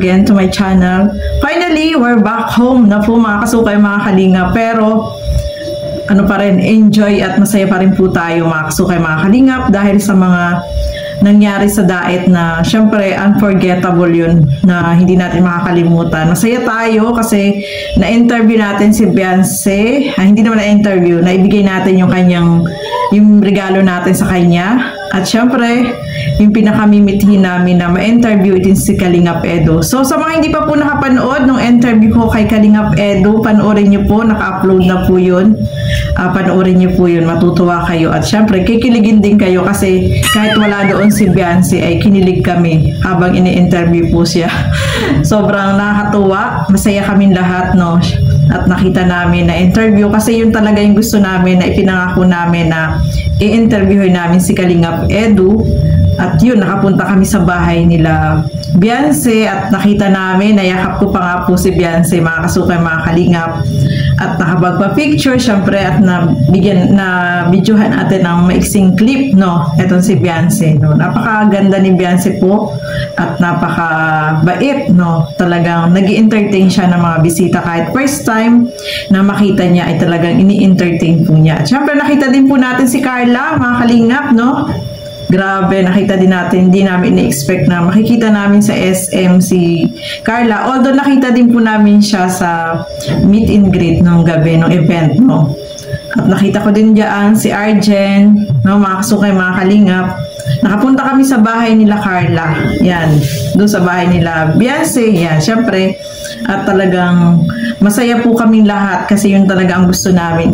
again to my channel. Finally, we're back home na po mga kasukay, mga kalinga. Pero ano pa rin, enjoy at masaya pa rin po tayo mga kasukay, mga kalingap, dahil sa mga nangyari sa daet na syempre unforgettable yun, na hindi natin makakalimutan. Masaya tayo kasi na-interview natin si Beyonce. Hindi naman na-interview, naibigay natin yung regalo natin sa kanya. At syempre, yung pinakamimitihin namin na ma-interview itin si Kalingap Edo. So sa mga hindi pa po nakapanood nung interview ko kay Kalingap Edo, panoorin nyo po, naka-upload na po yun. Panoorin nyo po yun, matutuwa kayo. At syempre, kikiligin din kayo kasi kahit wala doon si Beyonce ay kinilig kami habang ini-interview po siya. Sobrang nakakatuwa, masaya kaming lahat, no? At nakita namin na interview kasi yun talaga yung gusto namin, na ipinangako namin na i-interviewin namin si Kalingap Edo. At yun, nakapunta kami sa bahay nila Beyonce at nakita namin, nayakap ko pa nga po si Beyonce, mga kasukay, mga kalingap. At nakapagpa-picture syempre at videohan natin ng maiksing clip, no? Etong si Beyonce, no? Napakaganda ni Beyonce po at napakabait, no? Talagang nag-i-entertain siya ng mga bisita kahit first time na makita niya ay talagang ini-entertain po niya. At syempre nakita din po natin si Carla, mga kalingap, no? Grabe, nakita din natin, hindi namin na-expect na makikita namin sa SM si Carla. Although nakita din po namin siya sa meet and greet nung gabi, nung event, no? At nakita ko din diyan si Arjen, no, mga kasukay, mga kalingap. Nakapunta kami sa bahay nila Carla. Yan, doon sa bahay nila Beyonce. Yan, syempre. At talagang masaya po kaming lahat kasi yun talaga ang gusto namin.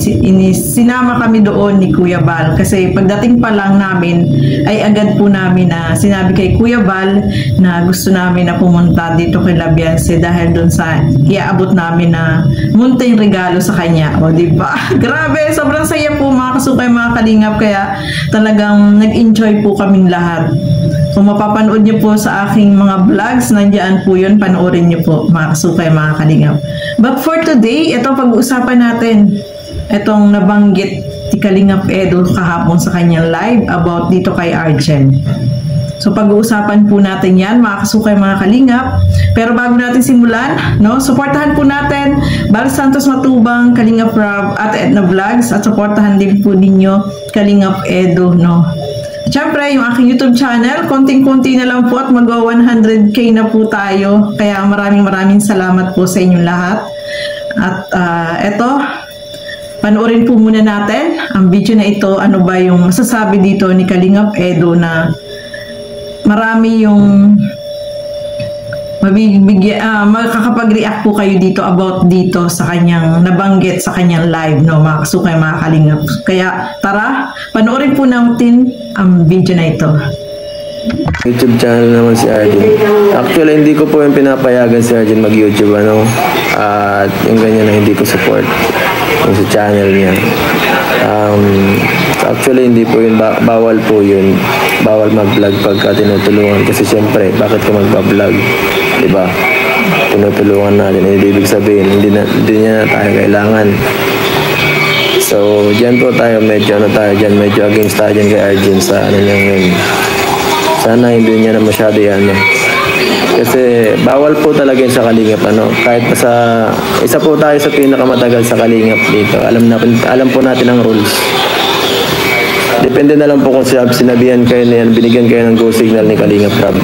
Sinama kami doon ni Kuya Bal kasi pagdating pa lang namin ay agad po namin na sinabi kay Kuya Bal na gusto namin na pumunta dito kay La Beyonce dahil doon sa iaabot namin na munting regalo sa kanya. O diba? Grabe, sobrang saya po mga kasukay, mga kalingap, kaya talagang nag-enjoy po kaming lahat. Kung mapapanood niyo po sa aking mga vlogs, nandiyan po yun, panoorin niyo po mga kasukay, mga kalingap. But for today, ito pag-uusapan natin, itong nabanggit ni Kalingap Edo kahapon sa kanyang live about dito kay Arjen. So pag-uusapan po natin yan, mga kasukay, mga kalingap. Pero bago natin simulan, no, suportahan po natin Bal Santos Matubang, Kalingap Rob at Edna Vlogs, at suportahan din po ninyo Kalingap Edo, no. Siyempre, yung aking YouTube channel, konting-konti na lang po at mag 100k na po tayo. Kaya maraming salamat po sa inyong lahat. At eto, panoorin po muna natin ang video na ito. Ano ba yung masasabi dito ni Kalingap Edo na marami yung makakapag-react po kayo dito about dito sa kanyang nabanggit sa kanyang live, no, mga kasukay, mga kalingap. Kaya tara, panoorin po natin ang video na ito. YouTube channel naman si Arjen. Actually, hindi ko po yung pinapayagan si Arjen mag-YouTube, ano, at yung ganyan na hindi ko support yung sa channel niya. Actually, hindi po yun, bawal po yun. Bawal mag-vlog pagka tinutulungan kasi syempre, bakit ka mag-vlog? Diba? Tinutulungan natin. Hindi ibig sabihin, hindi niya na tayo kailangan. So, dyan po tayo, medyo against tayo dyan kay Arjen sa ano niya yun. Sana hindi niya na masyado yan. Kasi bawal po talaga yun sa Kalingap, ano. Kahit pa isa po tayo sa pinakamatagal sa Kalingap dito. Alam po natin ang rules. Depende na lang po kung sinabihan kayo na yan, binigyan kayo ng go signal ni Kalingap Rob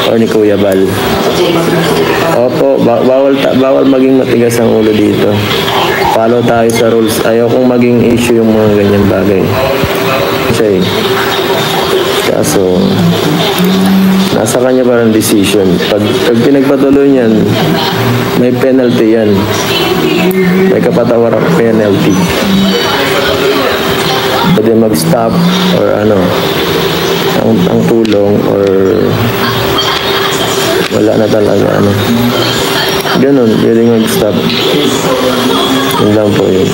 or ni Kuya Bal. Opo, bawal maging matigas ang ulo dito. Follow tayo sa rules. Ayaw kong maging issue yung mga ganyan bagay. Kasi, kaso, nasa kanya parang decision. Pag pinagpatuloy niyan, may penalty yan. May kapatawarang penalty. Pwede mag-stop or ano, ang tulong or wala na talaga, ano. Ganun, pwede mag-stop. Yun lang po yun.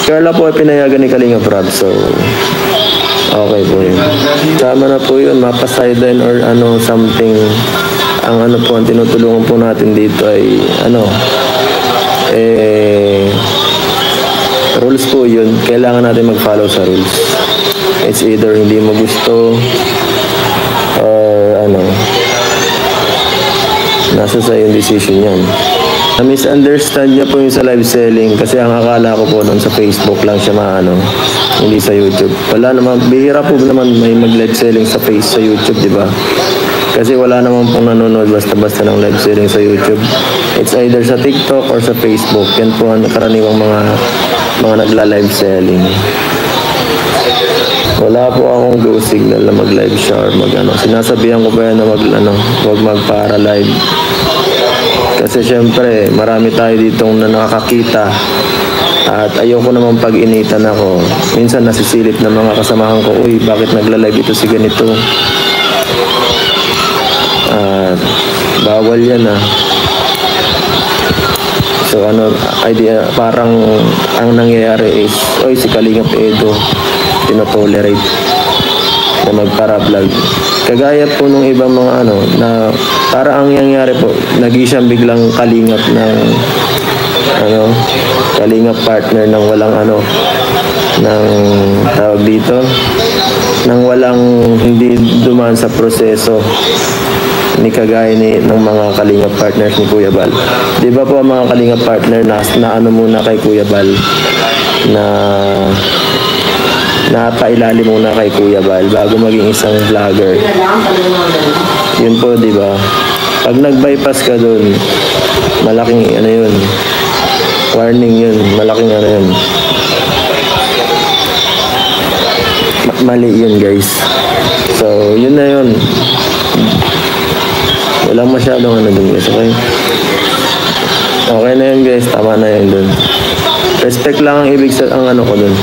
Carla po ay pinayagan ni Kalingap Rob, so okay po yun. Sama na po yun, mapa-sideline or ano, something. Ang ano po, ang tinutulungan po natin dito ay ano, rules po yun. Kailangan natin mag-follow sa rules. It's either hindi mo gusto or ano, Nasa sa yung decision yan. Na-misunderstand niya po yung sa live selling kasi ang akala ko po nun sa Facebook lang siya maano, hindi sa YouTube. Wala naman, bihira po naman may mag-live selling sa YouTube, di ba? Kasi wala naman pong nanonood basta-basta ng live selling sa YouTube. It's either sa TikTok or sa Facebook. Yan po ang karaniwang mga nagla-live selling. Wala po akong go signal na mag-live siya or mag-ano. Sinasabihan ko pa yan na wag mag-para live. Kasi syempre, marami tayo ditong na nakakakita. At ayoko naman pag-initan ako. Minsan nasisilip ng mga kasamahan ko, uy, bakit nagla-live ito si ganito? Bawal yan So idea, parang ang nangyayari is, oy, si Kalingap Edo, tinotolerate na magpara-vlog. Kagaya po nung ibang mga na para ang nangyayari po, nag-isang biglang kalingap ng kalingap partner ng walang ng tawag dito, ng walang hindi dumaan sa proseso ni kagaya ng mga kalingap partners ni Kuya Bal. Di ba po ang mga kalingap partner na muna kay Kuya Bal, na napailalim muna kay Kuya Bal bago maging isang vlogger. Yun po, di ba? Pag nag-bypass ka dun, malaking yun, warning yun, malaking yun. Mali yun, guys. So, yun na yun. Walang masyadong dun, guys, okay? Okay na yun, guys. Tama na yun dun. Respect lang ang ibig sa ko dun.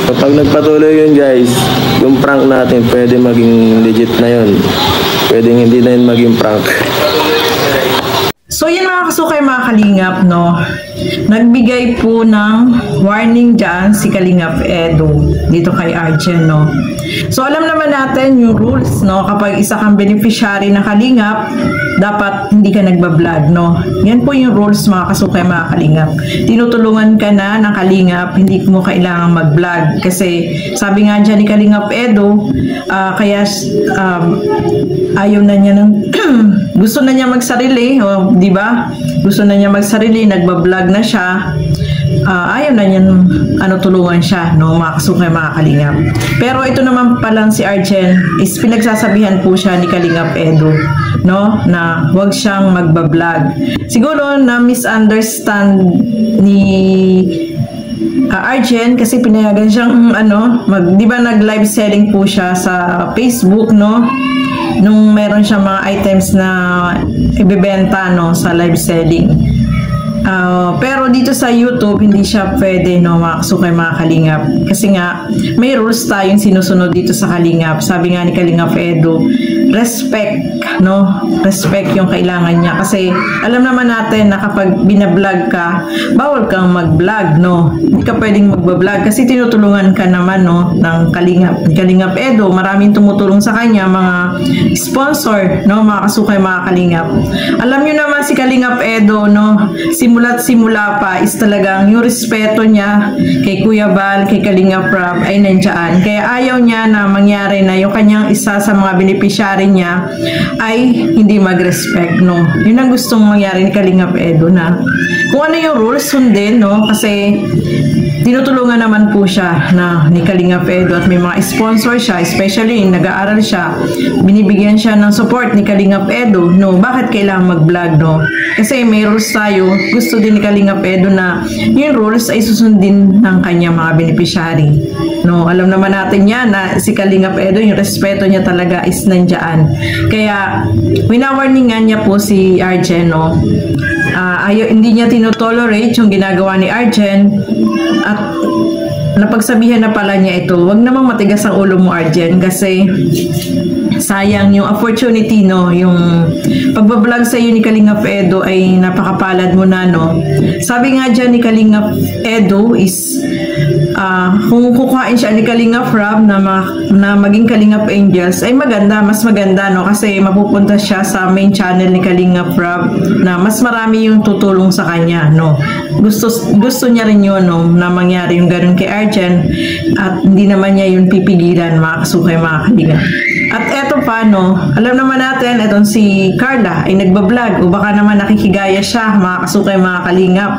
Kapag nagpatuloy yun, guys, yung prank natin pwede maging legit na yun. Pwedeng hindi na yun maging prank. So yun mga kasukay, mga kalingap, no? Nagbigay po ng warning dyan si Kalingap Edo dito kay Arjen, no? So alam naman natin yung rules, no? Kapag isa kang beneficiary na kalingap, dapat hindi ka nagbablog, no? Yan po yung rules mga kasukay, mga kalingap. Tinutulungan ka na ng kalingap, hindi mo kailangan mag-vlog. Kasi sabi nga dyan ni Kalingap Edo, kaya ayaw na niya ng gusto na niya magsarili, di ba? Gusto na niya magsarili, nagbablog na siya. Ayaw na niya tulungan siya, no, mga kasukay, mga kalingap. Pero ito naman palang si Arjen is pinagsasabihan po siya ni Kalingap Edo, no, na huwag siyang magbablog. Siguro na misunderstand ni Arjen kasi pinayagan siyang di ba nag-live selling po siya sa Facebook, no? Nung meron siyang mga items na ibebenta, no, sa live selling. Pero dito sa YouTube, hindi siya pwede, no, mga kasukay, mga kalingap. Kasi nga, may rules tayong sinusunod dito sa kalingap. Sabi nga ni Kalingap Edo, respect, no? Respect yung kailangan niya. Kasi alam naman natin na kapag binablog ka, bawal kang mag-vlog, no? Hindi ka pwedeng magbablog kasi tinutulungan ka naman, no, ng Kalingap. Kalingap Edo, maraming tumutulong sa kanya, mga sponsor, no, mga kasukay, mga kalingap. Alam niyo naman si Kalingap Edo, no, simula't simula pa is talagang yung respeto niya kay Kuya Bal, kay Kalingap Rob ay nandiyan. Kaya ayaw niya na mangyari na yung kanyang isa sa mga beneficiary niya ay hindi mag-respect, no. Yun ang gustong mangyari ni Kalingap Edo, na kung ano yung rules sundin, no, kasi tinutulungan naman po siya na ni Kalingap Edo at may mga sponsor siya, especially nag-aaral siya, binibigyan siya ng support ni Kalingap Edo, no. Bakit kailangan mag-vlog, no? Kasi may rules tayo. Gusto din ni Kalingap Edo na yung rules ay susundin ng kanya mga beneficiary, no. Alam naman natin yan na si Kalingap Edo, yung respeto niya talaga is nandiyan. Kaya winawarningan niya po si Arjen, no. Hindi niya tinotolerate yung ginagawa ni Arjen at napagsabihan na pala niya ito, wag namang matigas ang ulo mo, Arjen, kasi sayang yung opportunity, no, yung pagbablog sa iyo ni Kalingap Edo ay napakapalad mo na, no. Sabi nga dyan ni Kalingap Edo is kung kukuhain siya ni Kalingap Rob na maging Kalingap Angels ay maganda, mas maganda, no, kasi mapupunta siya sa main channel ni Kalingap Rob na mas marami yung tutulong sa kanya, no. Gusto niya rin yun, no, na mangyari yung ganun kay Arjen at hindi naman niya yun pipigilan, mga kasukay, mga kalingap. At eto pa, no, alam naman natin, etong si Carla ay nagbablog o baka naman nakikigaya siya, mga kasukay, mga kalingap.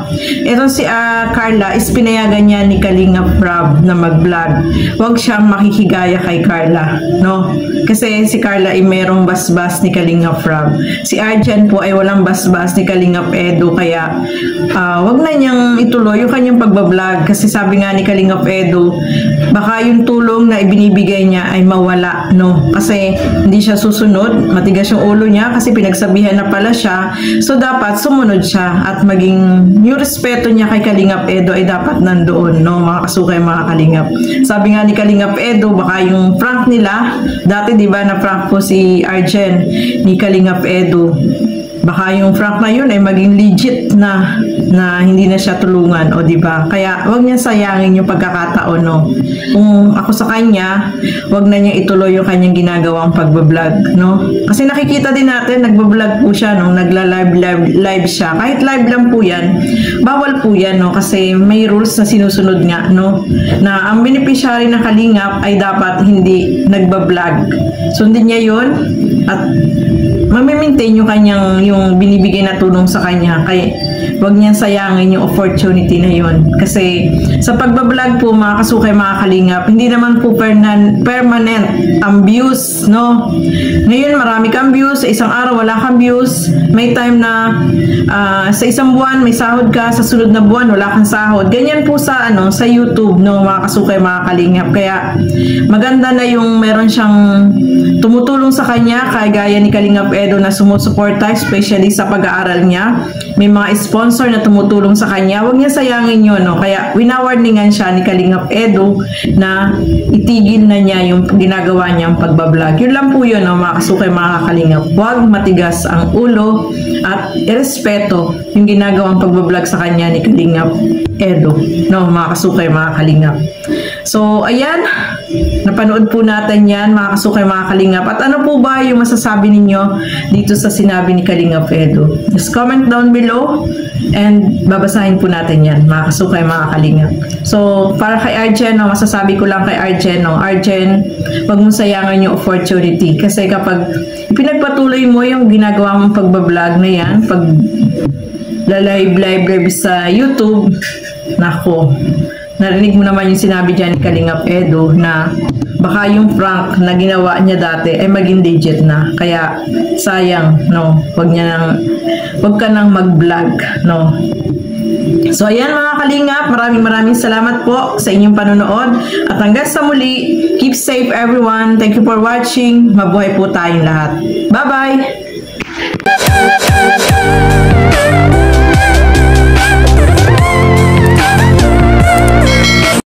Etong si Carla is pinayagan niya ni Kalingap Rob na mag-vlog. Huwag siyang makikigaya kay Carla, no? Kasi si Carla ay merong basbas ni Kalingap Rob. Si Arjen po ay walang basbas ni Kalingap Edo, kaya wag na niyang ituloy yung kanyang pagbablog kasi sabi nga ni Kalingap Edo, baka yung tulong na ibinibigay niya ay mawala, no? Kasi hindi siya susunod, matigas yung ulo niya kasi pinagsabihan na pala siya. So dapat sumunod siya at maging yung respeto niya kay Kalingap Edo ay dapat nandoon, no, mga kasukay, mga kalingap. Sabi nga ni Kalingap Edo, baka yung prank nila, dati di ba na prank po si Arjen ni Kalingap Edo, baka yung prank na yun ay maging legit na hindi na siya tulungan, o di ba? Kaya wag niya sayangin yung pagkakataon, no. Kung ako sa kanya, wag na niya ituloy yung kanyang ginagawang pagbablog, no. Kasi nakikita din natin nagbablog po siya, no, live siya. Kahit live lang po yan, bawal po yan, no, kasi may rules na sinusunod nga, no, na ang beneficiary ng Kalingap ay dapat hindi nagbablog. Sundin niya yun at mamimaintain yung kanyang yung binibigay na tulong sa kanya, kaya wag niyang sayangin yung opportunity na yun. Kasi sa pagbablog po, mga kasukay, mga kalingap, hindi naman po permanent ang views, no. Ngayon marami kang views, sa isang araw wala kang views, may time na sa isang buwan may sahod ka, sa sunod na buwan wala kang sahod. Ganyan po sa sa YouTube, no, mga kasukay, mga kalingap. Kaya maganda na yung meron siyang tumutulong sa kanya, kagaya ni Kalingap Edo na sumusuporta, especially sa pag-aaral niya. May mga sponsor na tumutulong sa kanya. Huwag niya sayangin yun, no? Kaya winawarningan siya ni Kalingap Edo na itigil na niya yung ginagawa niyang pagbablog. Yun lang po yun, no, mga kasukay, mga kalingap. Huwag matigas ang ulo at irespeto yung ginagawang pagbablog sa kanya ni Kalingap Edo, no, mga kasukay, mga kalingap. So, ayan, napanood po natin yan, mga kasukay, mga kalingap. At ano po ba yung masasabi ninyo dito sa sinabi ni Kalingap Edo? Just comment down below and babasahin po natin yan, mga kasukay, mga kalingap. So, para kay Arjen, no, masasabi ko lang kay Arjen, no, Arjen, wag mong sayangan yung opportunity. Kasi kapag pinagpatuloy mo yung ginagawa mong pagbablog na yan, pag live sa YouTube, nako, narinig mo naman yung sinabi dyan ni Kalingap Edo na baka yung prank na ginawa niya dati ay maging legit na. Kaya sayang, no, wag ka nang mag-vlog, no. So ayan, mga kalingap, maraming salamat po sa inyong panonood at hanggang sa muli, keep safe everyone. Thank you for watching. Mabuhay po tayong lahat. Bye bye.